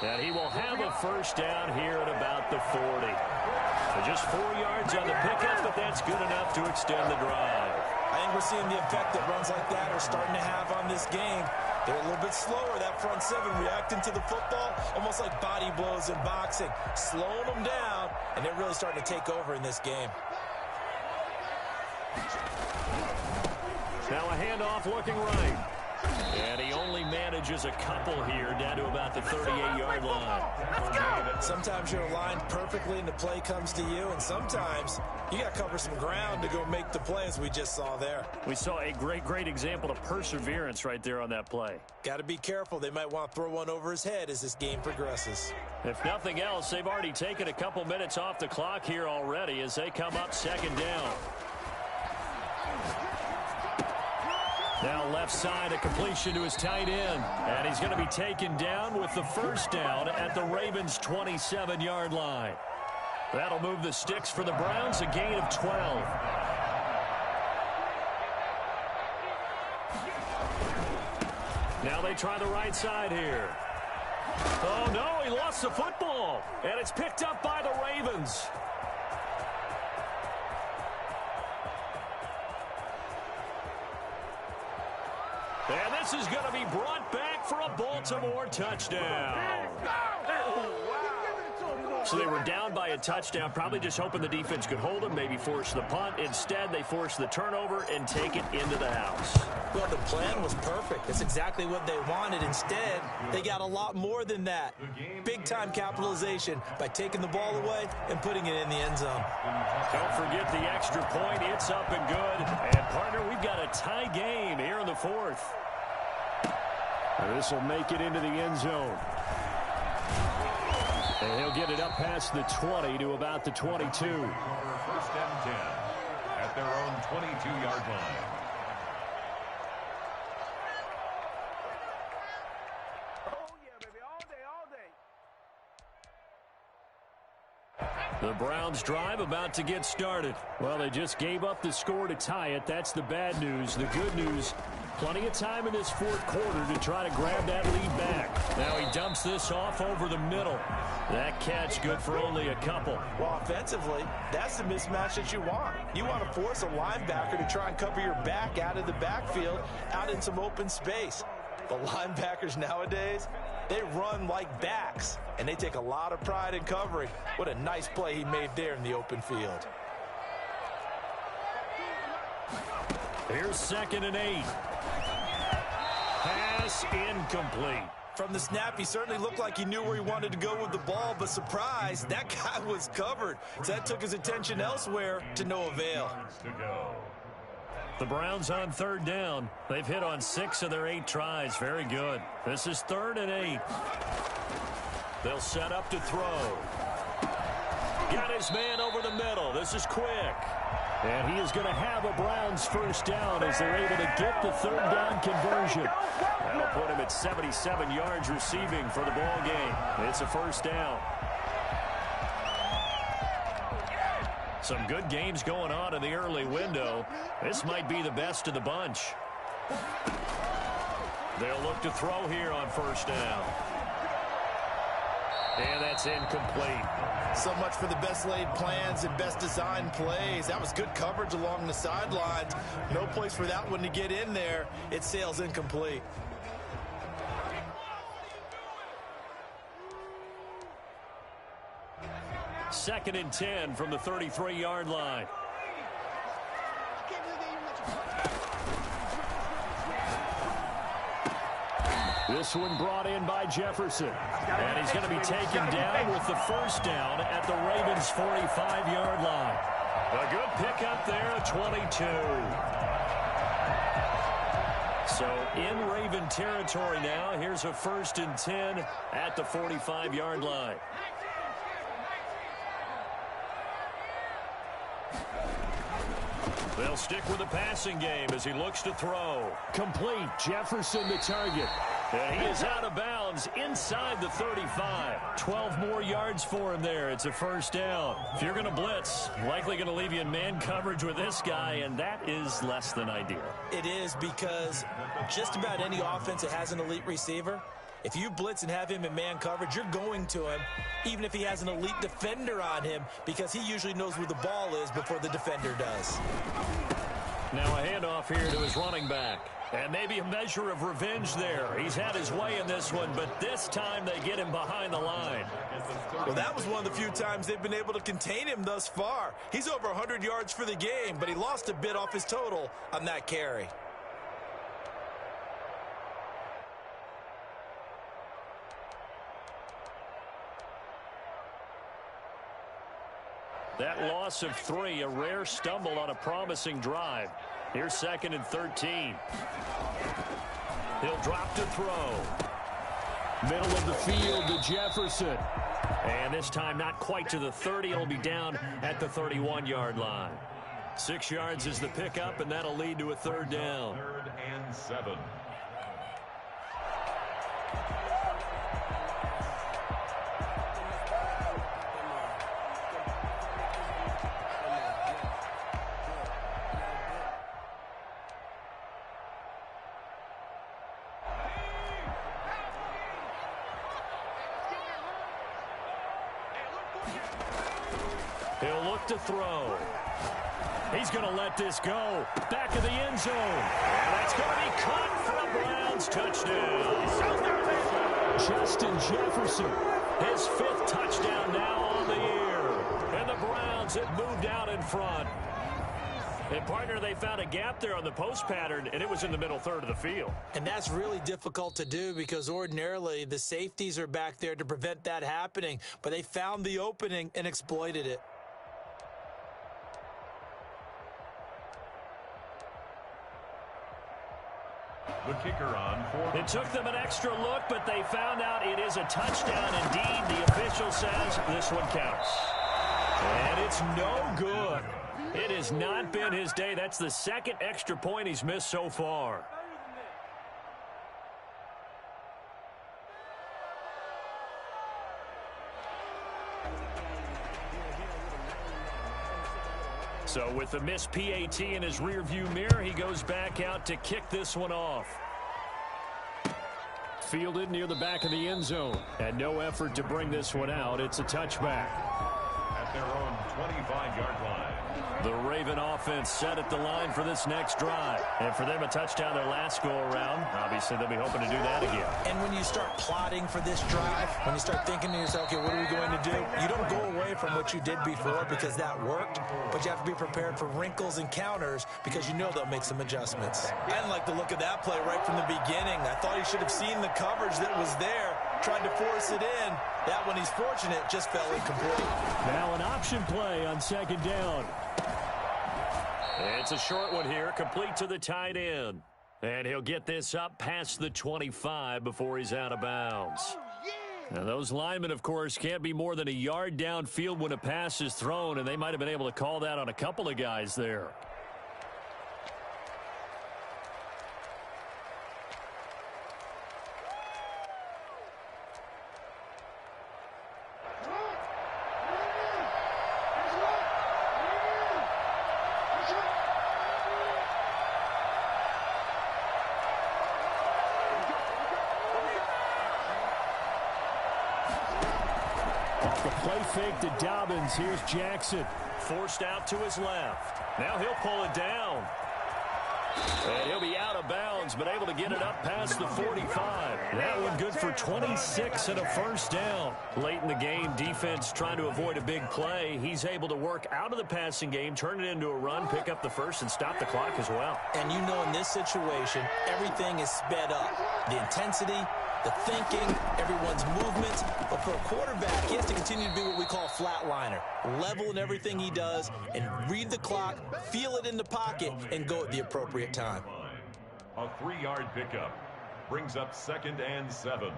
And he will have a first down here at about the 40. So just 4 yards on the pickup, but that's good enough to extend the drive. I think we're seeing the effect that runs like that are starting to have on this game. They're a little bit slower, that front seven, reacting to the football, almost like body blows in boxing, slowing them down, and they're really starting to take over in this game. Now a handoff looking right. And he only manages a couple here down to about the 38-yard line. Let's go! Sometimes you're aligned perfectly and the play comes to you, and sometimes you got to cover some ground to go make the play, as we just saw there. We saw a great example of perseverance right there on that play. Got to be careful. They might want to throw one over his head as this game progresses. If nothing else, they've already taken a couple minutes off the clock here already as they come up second down. Now left side, a completion to his tight end. And he's going to be taken down with the first down at the Ravens' 27-yard line. That'll move the sticks for the Browns, a gain of 12. Now they try the right side here. Oh, no, he lost the football. And it's picked up by the Ravens. And this is going to be brought back for a Baltimore touchdown. So they were down by a touchdown, probably just hoping the defense could hold them, maybe force the punt. Instead, they force the turnover and take it into the house. Well, the plan was perfect. That's exactly what they wanted. Instead, they got a lot more than that. Big-time capitalization by taking the ball away and putting it in the end zone. Don't forget the extra point. It's up and good. And, partner, we've got a tie game here in the fourth. This will make it into the end zone. And he'll get it up past the 20 to about the 22. First and 10 at their own 22-yard line. The Browns drive about to get started. Well, they just gave up the score to tie it. That's the bad news. The good news, plenty of time in this fourth quarter to try to grab that lead back. Now he dumps this off over the middle. That catch good for only a couple. Well, offensively, that's the mismatch that you want. You want to force a linebacker to try and cover your back out of the backfield, out in some open space. The linebackers nowadays, they run like backs, and they take a lot of pride in covering. What a nice play he made there in the open field. Here's 2nd and 8. Pass incomplete. From the snap, he certainly looked like he knew where he wanted to go with the ball, but surprise, that guy was covered. So that took his attention elsewhere to no avail. The Browns on 3rd down. They've hit on 6 of their 8 tries. Very good. This is 3rd and 8. They'll set up to throw. Got his man over the middle. This is quick. And he is going to have a Browns first down as they're able to get the 3rd down conversion. That'll put him at 77 yards receiving for the ball game. It's a first down. Some good games going on in the early window. This might be the best of the bunch. They'll look to throw here on first down. And that's incomplete. So much for the best laid plans and best designed plays. That was good coverage along the sidelines. No place for that one to get in there. It sails incomplete. Second and 10 from the 33-yard line. This one brought in by Jefferson. And he's going to be taken down with the first down at the Ravens' 45-yard line. A good pickup there at 22. So in Raven territory now. Here's a 1st and 10 at the 45-yard line. They'll stick with the passing game as he looks to throw. Complete. Jefferson the target. And he is out of bounds inside the 35. 12 more yards for him there. It's a first down. If you're going to blitz, likely going to leave you in man coverage with this guy, and that is less than ideal. It is, because just about any offense that has an elite receiver, if you blitz and have him in man coverage, you're going to him, even if he has an elite defender on him, because he usually knows where the ball is before the defender does. Now a handoff here to his running back. And maybe a measure of revenge there. He's had his way in this one, but this time they get him behind the line. Well, that was one of the few times they've been able to contain him thus far. He's over 100 yards for the game, but he lost a bit off his total on that carry. That loss of 3, a rare stumble on a promising drive. Here's 2nd and 13. He'll drop to throw. Middle of the field to Jefferson. And this time not quite to the 30. It'll be down at the 31-yard line. 6 yards is the pickup, and that'll lead to a 3rd down. 3rd and 7. He'll look to throw. He's going to let this go. Back of the end zone. And that's going to be caught for a Browns touchdown. Justin Jefferson, his 5th touchdown now on the year. And the Browns have moved out in front. And, partner, they found a gap there on the post pattern, and it was in the middle third of the field. And that's really difficult to do because ordinarily the safeties are back there to prevent that happening. But they found the opening and exploited it. The kicker on for... It took them an extra look, but they found out it is a touchdown indeed. The official says this one counts. And it's no good. It has not been his day. That's the 2nd extra point he's missed so far. So with the missed PAT in his rearview mirror, he goes back out to kick this one off. Fielded near the back of the end zone. And no effort to bring this one out. It's a touchback. At their own 25-yard line. The Raven offense set at the line for this next drive. And for them, a touchdown their last go-around. Obviously, they'll be hoping to do that again. And when you start plotting for this drive, when you start thinking to yourself, okay, what are we going to do? You don't go away from what you did before because that worked, but you have to be prepared for wrinkles and counters because you know they'll make some adjustments. I didn't like the look of that play right from the beginning. I thought he should have seen the coverage that was there, tried to force it in. That one, he's fortunate, just fell incomplete. Now an option play on 2nd down. It's a short one here, complete to the tight end. And he'll get this up past the 25 before he's out of bounds. Now, those linemen, of course, can't be more than a yard downfield when a pass is thrown, and they might have been able to call that on a couple of guys there. The play fake to Dobbins. Here's Jackson. Forced out to his left. Now he'll pull it down. And he'll be out of bounds, but able to get it up past the 45. That one good for 26 and a 1st down. Late in the game, defense trying to avoid a big play. He's able to work out of the passing game, turn it into a run, pick up the 1st, and stop the clock as well. And you know in this situation, everything is sped up. The intensity, the thinking, everyone's movements. But for a quarterback, he has to continue to be what we call a flatliner. Level in everything he does and read the clock, feel it in the pocket, and go at the appropriate time. A 3-yard pickup brings up 2nd and 7.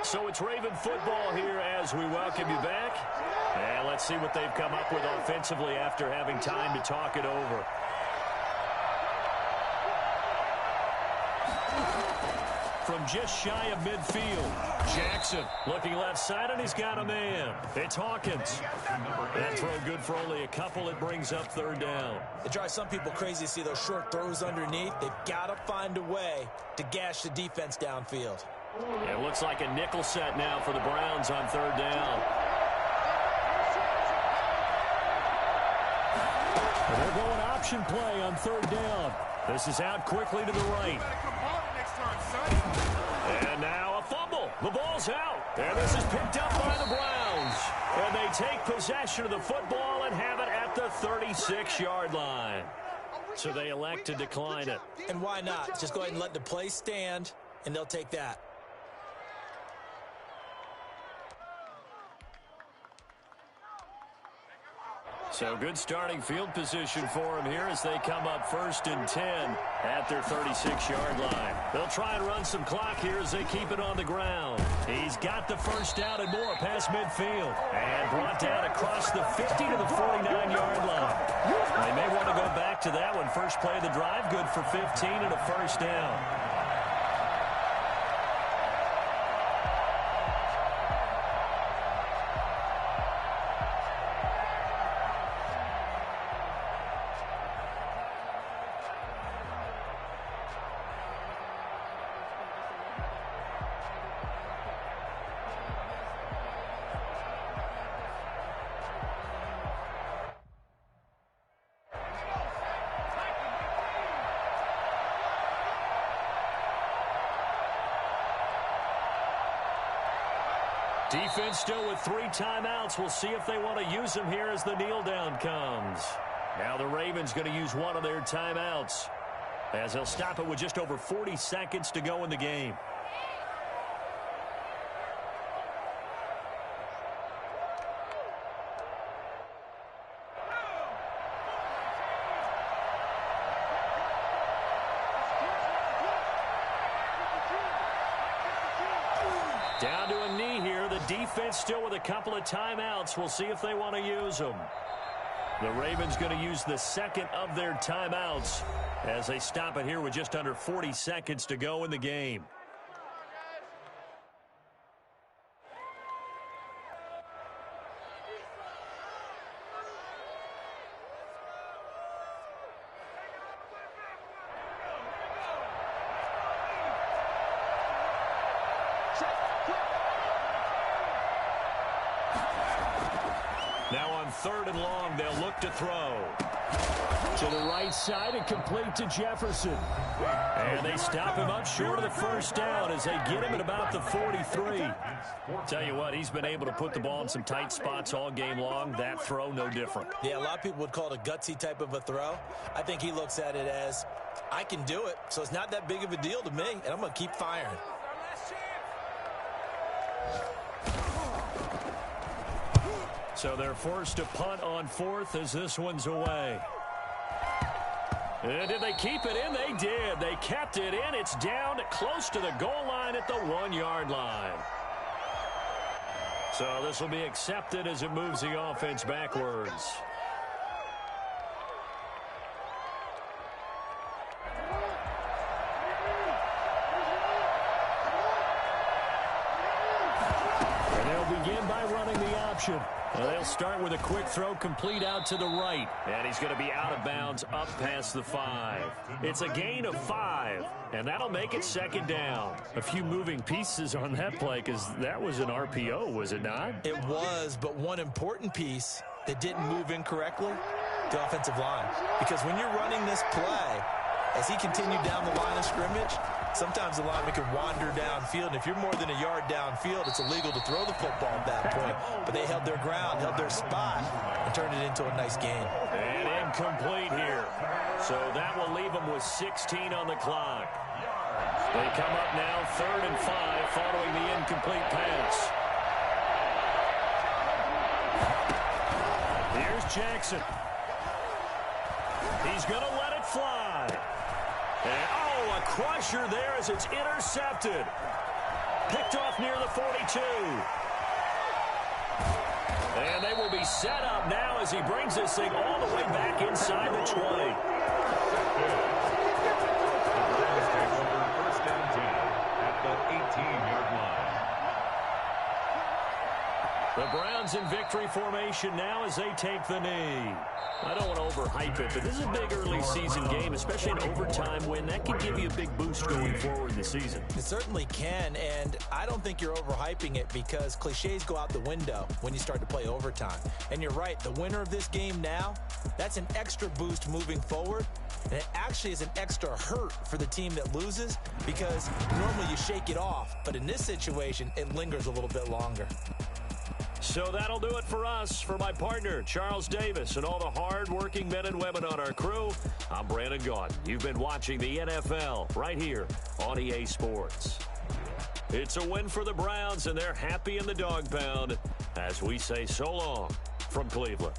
So it's Raven football here as we welcome you back. And let's see what they've come up with offensively after having time to talk it over. From just shy of midfield, Jackson looking left side, and he's got a man. It's Hawkins. That throw good for only a couple. It brings up 3rd down. It drives some people crazy to see those short throws underneath. They've got to find a way to gash the defense downfield. It looks like a nickel set now for the Browns on 3rd down. They're going option play on third down. This is out quickly to the right. And now a fumble. The ball's out. And this is picked up by the Browns. And they take possession of the football and have it at the 36-yard line. So they elect to decline it. And why not? Just go ahead and let the play stand, and they'll take that. So good starting field position for him here as they come up 1st and 10 at their 36-yard line. They'll try and run some clock here as they keep it on the ground. He's got the first down and more past midfield. And brought down across the 50 to the 49-yard line. They may want to go back to that one. First play of the drive, good for 15 and a first down. Defense still with 3 timeouts. We'll see if they want to use them here as the kneel down comes. Now the Ravens going to use one of their timeouts as they'll stop it with just over 40 seconds to go in the game. Down to a knee here. The defense still with a couple of timeouts. We'll see if they want to use them. The Ravens going to use the second of their timeouts as they stop it here with just under 40 seconds to go in the game. Now on 3rd and long, they'll look to throw. To the right side and complete to Jefferson. And they stop him up short of the first down as they get him at about the 43. Tell you what, he's been able to put the ball in some tight spots all game long. That throw, no different. Yeah, a lot of people would call it a gutsy type of a throw. I think he looks at it as, I can do it, so it's not that big of a deal to me, and I'm going to keep firing. So they're forced to punt on 4th as this one's away. And did they keep it in? They did. They kept it in. It's down close to the goal line at the 1-yard line. So this will be accepted as it moves the offense backwards. And they'll begin by running the option. Well, they'll start with a quick throw complete out to the right. And he's going to be out of bounds up past the 5. It's a gain of 5, and that'll make it 2nd down. A few moving pieces on that play because that was an RPO, was it not? It was, but one important piece that didn't move incorrectly, the offensive line. Because when you're running this play, as he continued down the line of scrimmage, sometimes the lineman can wander downfield, and if you're more than a yard downfield, it's illegal to throw the football at that point. But they held their ground, held their spot, and turned it into a nice gain. And incomplete here. So that will leave them with 16 on the clock. They come up now 3rd and 5 following the incomplete pass. Here's Jackson. He's going to let it fly. And, oh, a crusher there as it's intercepted. Picked off near the 42. And they will be set up now as he brings this thing all the way back inside the 20. First and 10 at the 18-yard line. The Browns in victory formation now as they take the knee. I don't want to overhype it, but this is a big early season game, especially an overtime win. That can give you a big boost going forward in the season. It certainly can, and I don't think you're overhyping it because cliches go out the window when you start to play overtime. And you're right, the winner of this game now, that's an extra boost moving forward. And it actually is an extra hurt for the team that loses because normally you shake it off. But in this situation, it lingers a little bit longer. So that'll do it for us. For my partner, Charles Davis, and all the hard-working men and women on our crew, I'm Brandon Gaudin. You've been watching the NFL right here on EA Sports. It's a win for the Browns, and they're happy in the dog pound as we say so long from Cleveland.